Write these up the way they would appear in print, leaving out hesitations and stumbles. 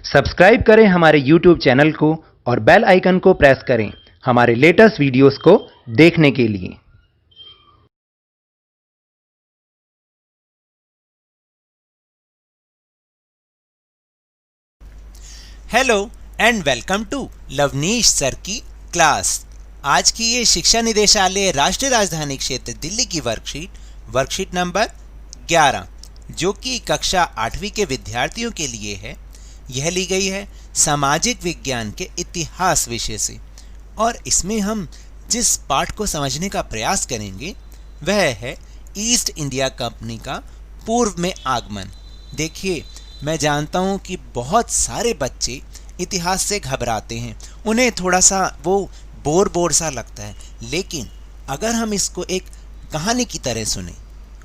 Subscribe करें हमारे YouTube channel को और बेल आइकन को प्रेस करें हमारे लेटेस्ट वीडियोस को देखने के लिए। Hello and welcome to Lovneesh sir की क्लास। आज की ये शिक्षा निदेशालय राष्ट्रीय राजधानी क्षेत्र दिल्ली की वर्कशीट नंबर 11 जो कि कक्षा 8वीं के विद्यार्थियों के लिए है। यह ली गई है सामाजिक विज्ञान के इतिहास विषय से और इसमें हम जिस पाठ को समझने का प्रयास करेंगे वह है ईस्ट इंडिया कंपनी का पूर्व में आगमन। देखिए, मैं जानता हूँ कि बहुत सारे बच्चे इतिहास से घबराते हैं, उन्हें थोड़ा सा वो बोर सा लगता है, लेकिन अगर हम इसको एक कहानी की तरह सुने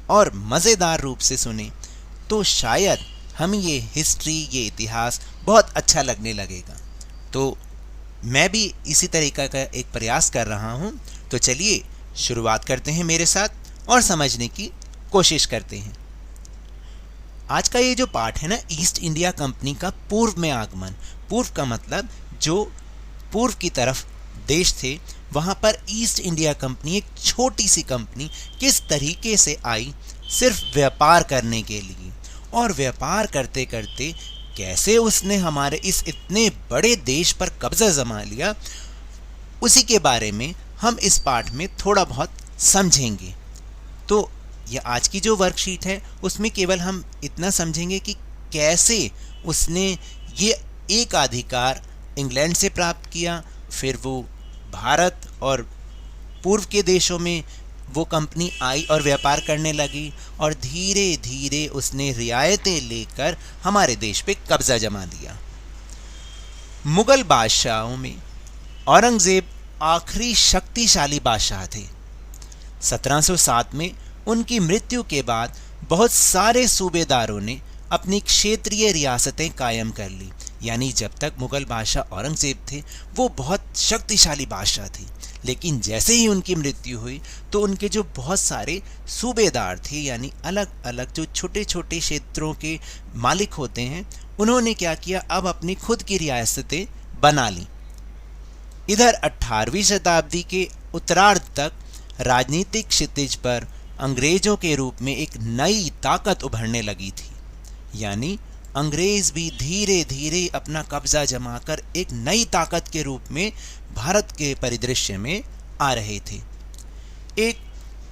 और मज़ेदार रूप से सुने तो शायद हमें ये हिस्ट्री, ये इतिहास बहुत अच्छा लगने लगेगा। तो मैं भी इसी तरीक़ा का एक प्रयास कर रहा हूँ। तो चलिए शुरुआत करते हैं मेरे साथ और समझने की कोशिश करते हैं। आज का ये जो पाठ है ना, ईस्ट इंडिया कंपनी का पूर्व में आगमन। पूर्व का मतलब जो पूर्व की तरफ देश थे वहाँ पर ईस्ट इंडिया कंपनी, एक छोटी सी कंपनी, किस तरीके से आई सिर्फ व्यापार करने के लिए, और व्यापार करते करते कैसे उसने हमारे इस इतने बड़े देश पर कब्जा जमा लिया, उसी के बारे में हम इस पाठ में थोड़ा बहुत समझेंगे। तो यह आज की जो वर्कशीट है उसमें केवल हम इतना समझेंगे कि कैसे उसने ये एकाधिकार इंग्लैंड से प्राप्त किया, फिर वो भारत और पूर्व के देशों में वो कंपनी आई और व्यापार करने लगी, और धीरे धीरे उसने रियायतें लेकर हमारे देश पे कब्जा जमा लिया। मुगल बादशाहों में औरंगज़ेब आखिरी शक्तिशाली बादशाह थे। 1707 में उनकी मृत्यु के बाद बहुत सारे सूबेदारों ने अपनी क्षेत्रीय रियासतें कायम कर ली। यानी जब तक मुगल बादशाह औरंगज़ेब थे वो बहुत शक्तिशाली बादशाह थे, लेकिन जैसे ही उनकी मृत्यु हुई तो उनके जो बहुत सारे सूबेदार थे, यानी अलग अलग जो छोटे छोटे क्षेत्रों के मालिक होते हैं, उन्होंने क्या किया, अब अपनी खुद की रियासतें बना ली। इधर 18वीं शताब्दी के उत्तरार्ध तक राजनीतिक क्षितिज पर अंग्रेजों के रूप में एक नई ताकत उभरने लगी थी। यानी अंग्रेज भी धीरे धीरे अपना कब्जा जमाकर एक नई ताकत के रूप में भारत के परिदृश्य में आ रहे थे। एक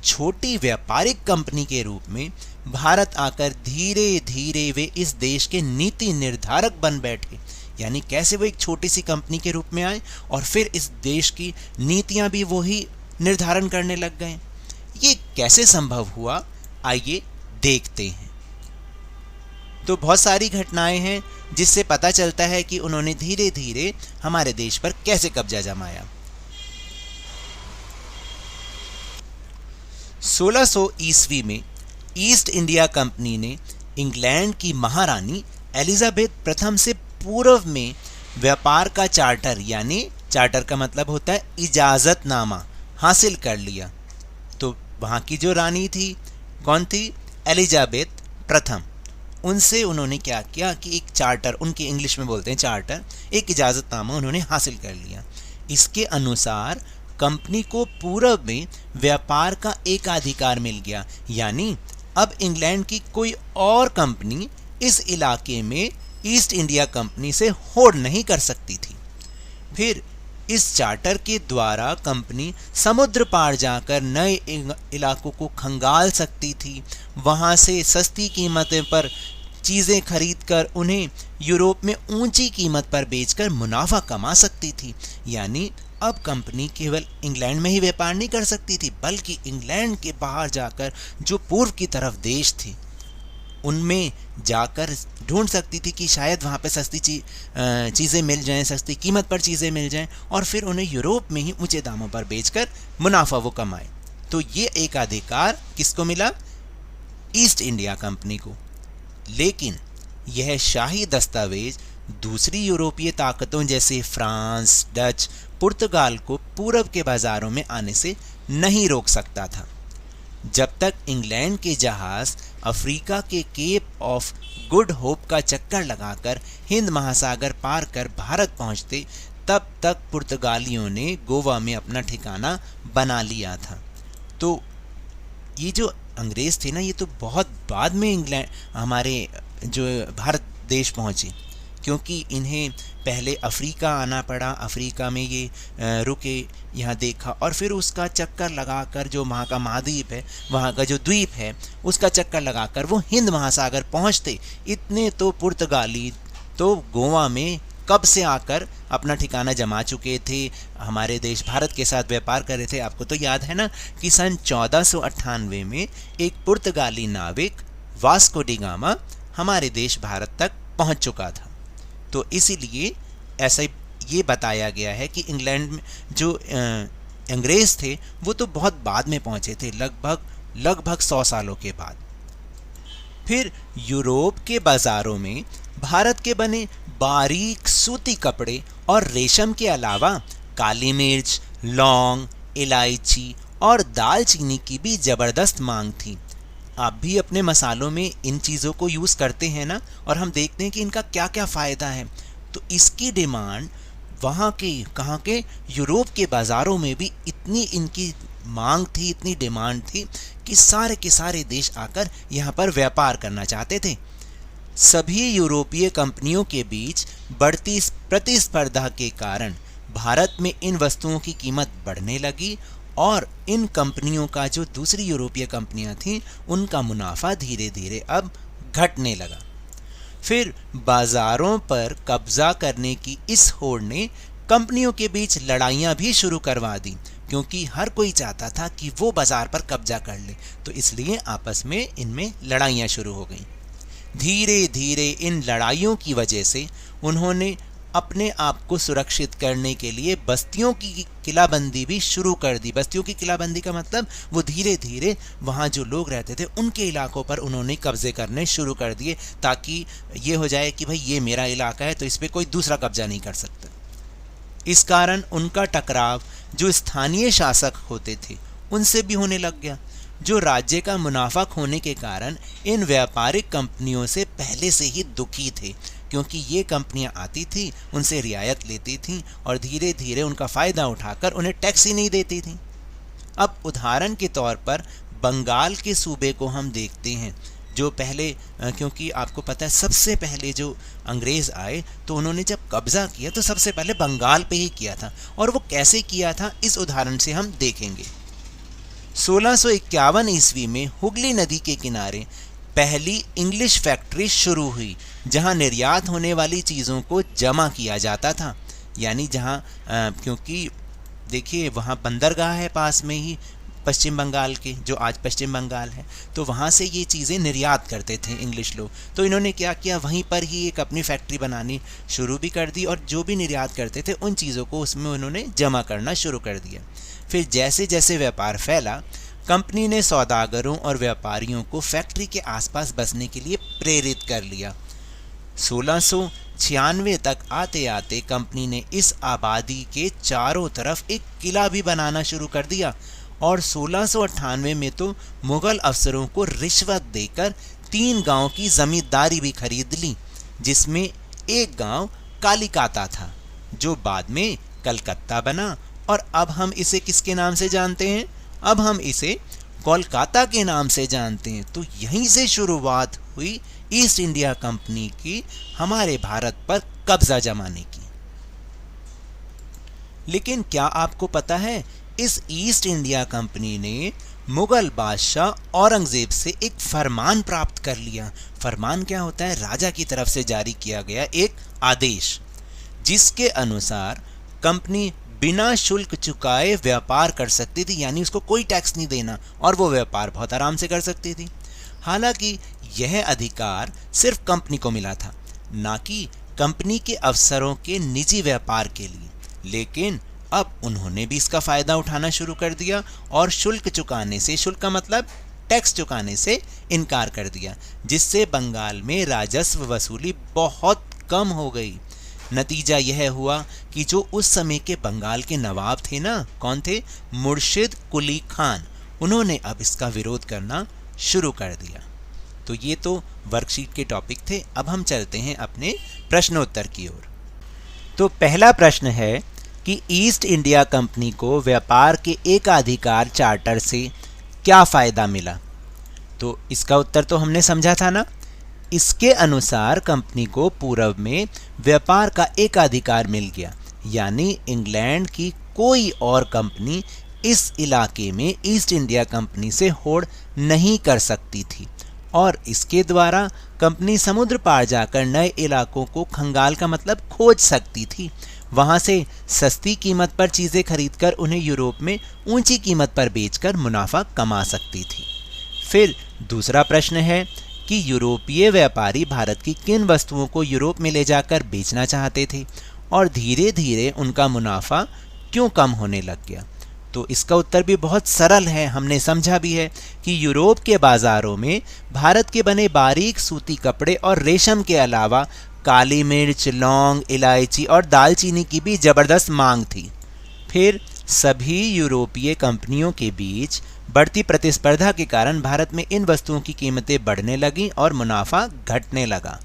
छोटी व्यापारिक कंपनी के रूप में भारत आकर धीरे धीरे वे इस देश के नीति निर्धारक बन बैठे। यानी कैसे वो एक छोटी सी कंपनी के रूप में आए और फिर इस देश की नीतियां भी वही निर्धारण करने लग गए। ये कैसे संभव हुआ, आइए देखते हैं। तो बहुत सारी घटनाएं हैं जिससे पता चलता है कि उन्होंने धीरे धीरे हमारे देश पर कैसे कब्जा जमाया। 1600 ईस्वी में ईस्ट इंडिया कंपनी ने इंग्लैंड की महारानी एलिजाबेथ प्रथम से पूर्व में व्यापार का चार्टर, यानी चार्टर का मतलब होता है इजाज़तनामा, हासिल कर लिया। तो वहाँ की जो रानी थी, कौन थी, एलिजाबेथ प्रथम, उनसे उन्होंने क्या किया कि एक चार्टर, उनके इंग्लिश में बोलते हैं चार्टर, एक इजाज़तनामा उन्होंने हासिल कर लिया। इसके अनुसार कंपनी को पूर्व में व्यापार का एकाधिकार मिल गया। यानी अब इंग्लैंड की कोई और कंपनी इस इलाके में ईस्ट इंडिया कंपनी से होड़ नहीं कर सकती थी। फिर इस चार्टर के द्वारा कंपनी समुद्र पार जाकर नए इलाकों को खंगाल सकती थी, वहाँ से सस्ती कीमतें पर चीज़ें खरीदकर उन्हें यूरोप में ऊंची कीमत पर बेचकर मुनाफा कमा सकती थी। यानी अब कंपनी केवल इंग्लैंड में ही व्यापार नहीं कर सकती थी, बल्कि इंग्लैंड के बाहर जाकर जो पूर्व की तरफ देश थे उनमें जाकर ढूंढ सकती थी कि शायद वहाँ पे सस्ती चीज़ें मिल जाएं, सस्ती कीमत पर चीज़ें मिल जाएं, और फिर उन्हें यूरोप में ही ऊंचे दामों पर बेचकर मुनाफा वो कमाए। तो ये एक अधिकार किसको मिला, ईस्ट इंडिया कंपनी को। लेकिन यह शाही दस्तावेज दूसरी यूरोपीय ताकतों जैसे फ्रांस, डच, पुर्तगाल को पूरब के बाज़ारों में आने से नहीं रोक सकता था। जब तक इंग्लैंड के जहाज अफ्रीका के केप ऑफ गुड होप का चक्कर लगाकर हिंद महासागर पार कर भारत पहुंचते, तब तक पुर्तगालियों ने गोवा में अपना ठिकाना बना लिया था। तो ये जो अंग्रेज़ थे ना, ये तो बहुत बाद में इंग्लैंड हमारे जो भारत देश पहुँचे, क्योंकि इन्हें पहले अफ्रीका आना पड़ा। अफ्रीका में ये रुके, यहाँ देखा, और फिर उसका चक्कर लगाकर जो वहाँ का महाद्वीप है, वहाँ का जो द्वीप है, उसका चक्कर लगाकर वो हिंद महासागर पहुँचते। इतने तो पुर्तगाली तो गोवा में कब से आकर अपना ठिकाना जमा चुके थे, हमारे देश भारत के साथ व्यापार कर रहे थे। आपको तो याद है ना कि सन 1498 में एक पुर्तगाली नाविक वास्को डी गामा हमारे देश भारत तक पहुंच चुका था। तो इसीलिए ऐसा ये बताया गया है कि इंग्लैंड में जो अंग्रेज़ थे वो तो बहुत बाद में पहुंचे थे, लगभग 100 सालों के बाद। फिर यूरोप के बाज़ारों में भारत के बने बारीक सूती कपड़े और रेशम के अलावा काली मिर्च, लौंग, इलायची और दालचीनी की भी ज़बरदस्त मांग थी। आप भी अपने मसालों में इन चीज़ों को यूज़ करते हैं ना, और हम देखते हैं कि इनका क्या क्या फ़ायदा है। तो इसकी डिमांड वहाँ के कहाँ के यूरोप के बाज़ारों में भी इतनी इनकी मांग थी, इतनी डिमांड थी कि सारे के सारे देश आकर यहाँ पर व्यापार करना चाहते थे। सभी यूरोपीय कंपनियों के बीच बढ़ती प्रतिस्पर्धा के कारण भारत में इन वस्तुओं की कीमत बढ़ने लगी और इन कंपनियों का जो दूसरी यूरोपीय कंपनियां थीं, उनका मुनाफा धीरे धीरे अब घटने लगा। फिर बाज़ारों पर कब्ज़ा करने की इस होड़ ने कंपनियों के बीच लड़ाइयाँ भी शुरू करवा दी, क्योंकि हर कोई चाहता था कि वो बाज़ार पर कब्ज़ा कर ले। तो इसलिए आपस में इनमें लड़ाइयाँ शुरू हो गईं। धीरे धीरे इन लड़ाइयों की वजह से उन्होंने अपने आप को सुरक्षित करने के लिए बस्तियों की किलाबंदी भी शुरू कर दी। बस्तियों की किलाबंदी का मतलब वो धीरे धीरे वहाँ जो लोग रहते थे उनके इलाकों पर उन्होंने कब्ज़े करने शुरू कर दिए, ताकि ये हो जाए कि भाई ये मेरा इलाका है तो इस पर कोई दूसरा कब्ज़ा नहीं कर सकता। इस कारण उनका टकराव जो स्थानीय शासक होते थे उनसे भी होने लग गया, जो राज्य का मुनाफा खोने के कारण इन व्यापारिक कंपनियों से पहले से ही दुखी थे, क्योंकि ये कंपनियां आती थी, उनसे रियायत लेती थीं और धीरे धीरे उनका फ़ायदा उठाकर उन्हें टैक्स ही नहीं देती थीं। अब उदाहरण के तौर पर बंगाल के सूबे को हम देखते हैं, जो पहले क्योंकि आपको पता है सबसे पहले जो अंग्रेज़ आए तो उन्होंने जब कब्ज़ा किया तो सबसे पहले बंगाल पे ही किया था, और वो कैसे किया था इस उदाहरण से हम देखेंगे। 1651 ईस्वी में हुगली नदी के किनारे पहली इंग्लिश फैक्ट्री शुरू हुई, जहां निर्यात होने वाली चीज़ों को जमा किया जाता था। यानी जहां क्योंकि देखिए वहां बंदरगाह है पास में ही पश्चिम बंगाल के, जो आज पश्चिम बंगाल है, तो वहाँ से ये चीज़ें निर्यात करते थे इंग्लिश लोग। तो इन्होंने क्या किया, वहीं पर ही एक अपनी फैक्ट्री बनानी शुरू भी कर दी, और जो भी निर्यात करते थे उन चीज़ों को उसमें उन्होंने जमा करना शुरू कर दिया। फिर जैसे जैसे व्यापार फैला, कंपनी ने सौदागरों और व्यापारियों को फैक्ट्री के आसपास बसने के लिए प्रेरित कर लिया। 1696 तक आते आते कंपनी ने इस आबादी के चारों तरफ एक किला भी बनाना शुरू कर दिया, और 1698 में तो मुग़ल अफसरों को रिश्वत देकर 3 गांव की ज़मींदारी भी खरीद ली, जिसमें एक गांव कालिकाता था, जो बाद में कलकत्ता बना। और अब हम इसे किसके नाम से जानते हैं? अब हम इसे कोलकाता के नाम से जानते हैं। तो यहीं से शुरुआत हुई ईस्ट इंडिया कंपनी की हमारे भारत पर कब्जा जमाने की। लेकिन क्या आपको पता है, इस ईस्ट इंडिया कंपनी ने मुगल बादशाह औरंगजेब से एक फरमान प्राप्त कर लिया। फरमान क्या होता है? राजा की तरफ से जारी किया गया एक आदेश, जिसके अनुसार कंपनी बिना शुल्क चुकाए व्यापार कर सकती थी, यानी उसको कोई टैक्स नहीं देना, और वो व्यापार बहुत आराम से कर सकती थी। हालांकि यह अधिकार सिर्फ कंपनी को मिला था, ना कि कंपनी के अफसरों के निजी व्यापार के लिए। लेकिन अब उन्होंने भी इसका फ़ायदा उठाना शुरू कर दिया और शुल्क चुकाने से, शुल्क का मतलब टैक्स चुकाने से इनकार कर दिया, जिससे बंगाल में राजस्व वसूली बहुत कम हो गई। नतीजा यह हुआ कि जो उस समय के बंगाल के नवाब थे ना, कौन थे? मुर्शिद कुली खान, उन्होंने अब इसका विरोध करना शुरू कर दिया। तो ये तो वर्कशीट के टॉपिक थे। अब हम चलते हैं अपने प्रश्नोत्तर की ओर। तो पहला प्रश्न है कि ईस्ट इंडिया कंपनी को व्यापार के एकाधिकार चार्टर से क्या फ़ायदा मिला। तो इसका उत्तर तो हमने समझा था ना। इसके अनुसार कंपनी को पूर्व में व्यापार का एकाधिकार मिल गया, यानी इंग्लैंड की कोई और कंपनी इस इलाके में ईस्ट इंडिया कंपनी से होड़ नहीं कर सकती थी और इसके द्वारा कंपनी समुद्र पार जाकर नए इलाकों को खंगाल का मतलब खोज सकती थी, वहाँ से सस्ती कीमत पर चीज़ें खरीदकर उन्हें यूरोप में ऊंची कीमत पर बेचकर मुनाफा कमा सकती थी। फिर दूसरा प्रश्न है कि यूरोपीय व्यापारी भारत की किन वस्तुओं को यूरोप में ले जाकर बेचना चाहते थे और धीरे धीरे उनका मुनाफा क्यों कम होने लग गया। तो इसका उत्तर भी बहुत सरल है, हमने समझा भी है कि यूरोप के बाज़ारों में भारत के बने बारीक सूती कपड़े और रेशम के अलावा काली मिर्च, लौंग, इलायची और दालचीनी की भी ज़बरदस्त मांग थी। फिर सभी यूरोपीय कंपनियों के बीच बढ़ती प्रतिस्पर्धा के कारण भारत में इन वस्तुओं की कीमतें बढ़ने लगीं और मुनाफा घटने लगा।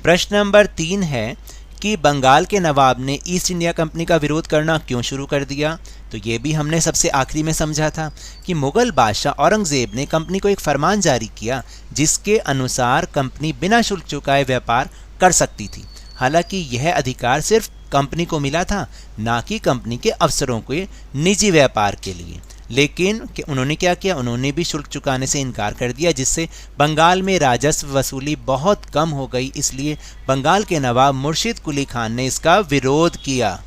प्रश्न नंबर 3 है कि बंगाल के नवाब ने ईस्ट इंडिया कंपनी का विरोध करना क्यों शुरू कर दिया। तो ये भी हमने सबसे आखिरी में समझा था कि मुगल बादशाह औरंगज़ेब ने कंपनी को एक फरमान जारी किया जिसके अनुसार कंपनी बिना शुल्क चुकाए व्यापार कर सकती थी। हालांकि यह अधिकार सिर्फ कंपनी को मिला था, ना कि कंपनी के अफसरों के निजी व्यापार के लिए। लेकिन उन्होंने क्या किया, उन्होंने भी शुल्क चुकाने से इनकार कर दिया, जिससे बंगाल में राजस्व वसूली बहुत कम हो गई। इसलिए बंगाल के नवाब मुर्शिद कुली खान ने इसका विरोध किया।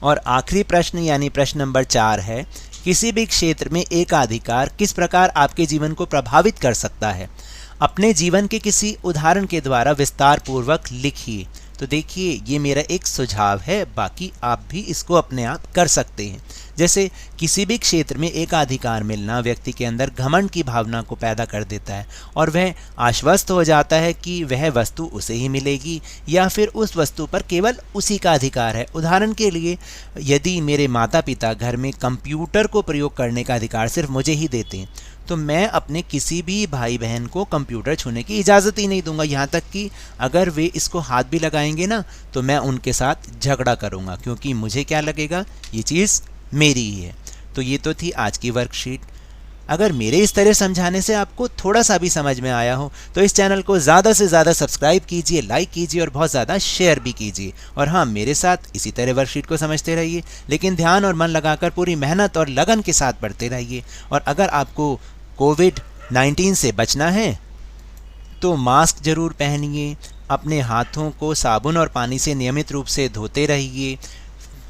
और आखिरी प्रश्न यानी प्रश्न नंबर 4 है, किसी भी क्षेत्र में एकाधिकार किस प्रकार आपके जीवन को प्रभावित कर सकता है। अपने जीवन के किसी उदाहरण के द्वारा विस्तार पूर्वक लिखिए। तो देखिए, ये मेरा एक सुझाव है, बाकी आप भी इसको अपने आप कर सकते हैं। जैसे किसी भी क्षेत्र में एकाधिकार मिलना व्यक्ति के अंदर घमंड की भावना को पैदा कर देता है और वह आश्वस्त हो जाता है कि वह वस्तु उसे ही मिलेगी या फिर उस वस्तु पर केवल उसी का अधिकार है। उदाहरण के लिए, यदि मेरे माता पिता घर में कंप्यूटर को प्रयोग करने का अधिकार सिर्फ मुझे ही देते हैं, तो मैं अपने किसी भी भाई बहन को कंप्यूटर छूने की इजाज़त ही नहीं दूंगा। यहाँ तक कि अगर वे इसको हाथ भी लगाएंगे ना, तो मैं उनके साथ झगड़ा करूँगा, क्योंकि मुझे क्या लगेगा, ये चीज़ मेरी ही है। तो ये तो थी आज की वर्कशीट। अगर मेरे इस तरह समझाने से आपको थोड़ा सा भी समझ में आया हो तो इस चैनल को ज़्यादा से ज़्यादा सब्सक्राइब कीजिए, लाइक कीजिए और बहुत ज़्यादा शेयर भी कीजिए। और हाँ, मेरे साथ इसी तरह वर्कशीट को समझते रहिए, लेकिन ध्यान और मन लगाकर पूरी मेहनत और लगन के साथ पढ़ते रहिए। और अगर आपको कोविड-19 से बचना है तो मास्क जरूर पहनिए, अपने हाथों को साबुन और पानी से नियमित रूप से धोते रहिए,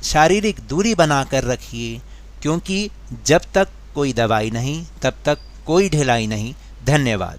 शारीरिक दूरी बनाकर रखिए, क्योंकि जब तक कोई दवाई नहीं तब तक कोई ढिलाई नहीं। धन्यवाद।